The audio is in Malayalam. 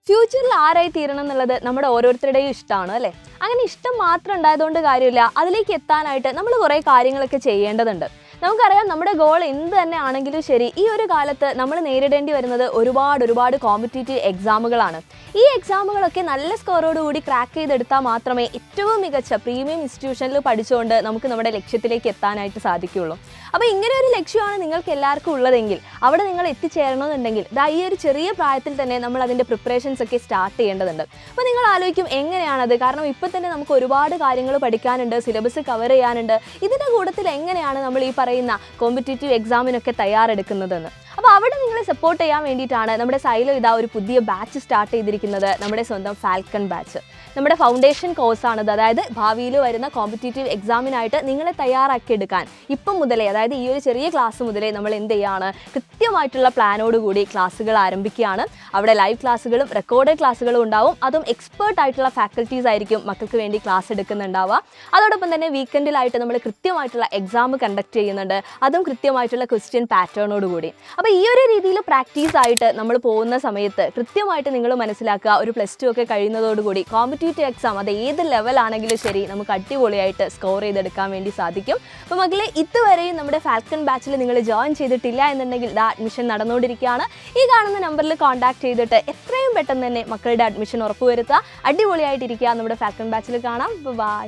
ഫ്യൂച്ചറിൽ ആരായി തീരണം എന്നുള്ളത് നമ്മുടെ ഓരോരുത്തരുടെയും ഇഷ്ടമാണ് അല്ലേ? അങ്ങനെ ഇഷ്ടം മാത്രം ഉണ്ടായതുകൊണ്ട് കാര്യമില്ല, അതിലേക്ക് എത്താനായിട്ട് നമ്മൾ കുറേ കാര്യങ്ങളൊക്കെ ചെയ്യേണ്ടതുണ്ട്. നമുക്കറിയാം, നമ്മുടെ ഗോൾ എന്ത് തന്നെ ആണെങ്കിലും ശരി, ഈ ഒരു കാലത്ത് നമ്മൾ നേരിടേണ്ടി വരുന്നത് ഒരുപാട് കോമ്പറ്റീറ്റീവ് എക്സാമുകളാണ്. ഈ എക്സാമുകളൊക്കെ നല്ല സ്കോറോടുകൂടി ക്രാക്ക് ചെയ്തെടുത്താൽ മാത്രമേ ഏറ്റവും മികച്ച പ്രീമിയം ഇൻസ്റ്റിറ്റ്യൂഷനിൽ പഠിച്ചുകൊണ്ട് നമുക്ക് നമ്മുടെ ലക്ഷ്യത്തിലേക്ക് എത്താനായിട്ട് സാധിക്കുകയുള്ളൂ. അപ്പോൾ ഇങ്ങനെ ഒരു ലക്ഷ്യമാണ് നിങ്ങൾക്ക് എല്ലാവർക്കും ഉള്ളതെങ്കിൽ, അവിടെ നിങ്ങൾ എത്തിച്ചേരണമെന്നുണ്ടെങ്കിൽ ഈ ഒരു ചെറിയ പ്രായത്തിൽ തന്നെ നമ്മൾ അതിൻ്റെ പ്രിപ്പറേഷൻസ് ഒക്കെ സ്റ്റാർട്ട് ചെയ്യേണ്ടതുണ്ട്. അപ്പോൾ നിങ്ങൾ ആലോചിക്കും എങ്ങനെയാണത്? കാരണം ഇപ്പോൾ തന്നെ നമുക്ക് ഒരുപാട് കാര്യങ്ങൾ പഠിക്കാനുണ്ട്, സിലബസ് കവർ ചെയ്യാനുണ്ട്. ഇതിൻ്റെ കൂട്ടത്തിൽ എങ്ങനെയാണ് നമ്മൾ ഈ പറയുന്ന കോമ്പറ്റീറ്റീവ് എക്സാമിനൊക്കെ തയ്യാറെടുക്കുന്നതെന്ന്. അപ്പോൾ അവിടെ നിങ്ങളെ സപ്പോർട്ട് ചെയ്യാൻ വേണ്ടിയിട്ടാണ് നമ്മുടെ സൈലോ ഒരു പുതിയ ബാച്ച് സ്റ്റാർട്ട് ചെയ്തിരിക്കുന്നത്, നമ്മുടെ സ്വന്തം ഫാൽക്കൺ ബാച്ച്. നമ്മുടെ ഫൗണ്ടേഷൻ കോഴ്സാണിത്. അതായത് ഭാവിയിൽ വരുന്ന കോമ്പറ്റീറ്റീവ് എക്സാമിനായിട്ട് നിങ്ങളെ തയ്യാറാക്കിയെടുക്കാൻ ഇപ്പം മുതലേ, അതായത് ഈ ഒരു ചെറിയ ക്ലാസ് മുതലേ നമ്മൾ എന്ത് ചെയ്യുകയാണ്, കൃത്യമായിട്ടുള്ള പ്ലാനോടുകൂടി ക്ലാസ്സുകൾ ആരംഭിക്കുകയാണ്. അവിടെ ലൈവ് ക്ലാസ്സുകളും റെക്കോർഡഡ് ക്ലാസ്സുകളും ഉണ്ടാവും. അതും എക്സ്പേർട്ട് ആയിട്ടുള്ള ഫാക്കൽറ്റീസ് ആയിരിക്കും മക്കൾക്ക് വേണ്ടി ക്ലാസ് എടുക്കുന്നുണ്ടാവുക. അതോടൊപ്പം തന്നെ വീക്കെൻഡിലായിട്ട് നമ്മൾ കൃത്യമായിട്ടുള്ള എക്സാം കണ്ടക്ട് ചെയ്യുന്നുണ്ട്, അതും കൃത്യമായിട്ടുള്ള ക്വസ്റ്റ്യൻ പാറ്റേണോടുകൂടി. അപ്പോൾ ഈ ഒരു രീതിയിൽ പ്രാക്ടീസ് ആയിട്ട് നമ്മൾ പോകുന്ന സമയത്ത് കൃത്യമായിട്ട് നിങ്ങൾ മനസ്സിലാക്കുക, ഒരു +2 ഒക്കെ കഴിയുന്നതോടുകൂടി കോമ്പറ്റീറ്റീവ് എക്സാം അത് ഏത് ലെവലാണെങ്കിലും ശരി നമുക്ക് അടിപൊളിയായിട്ട് സ്കോർ ചെയ്തെടുക്കാൻ വേണ്ടി സാധിക്കും. അപ്പോൾ മക്കളെ, ഇതുവരെയും നമ്മുടെ ഫാൽക്കൺ ബാച്ചിൽ നിങ്ങൾ ജോയിൻ ചെയ്തിട്ടില്ല എന്നുണ്ടെങ്കിൽ അഡ്മിഷൻ നടന്നുകൊണ്ടിരിക്കുകയാണ്. ഈ കാണുന്ന നമ്പറിൽ കോൺടാക്ട് ചെയ്തിട്ട് എത്രയും പെട്ടെന്ന് തന്നെ മക്കളുടെ അഡ്മിഷൻ ഉറപ്പുവരുത്തുക. അടിപൊളിയായിട്ടിരിക്കുക. നമ്മുടെ ഫാൽക്കൺ ബാച്ചിൽ കാണാം. ബൈ.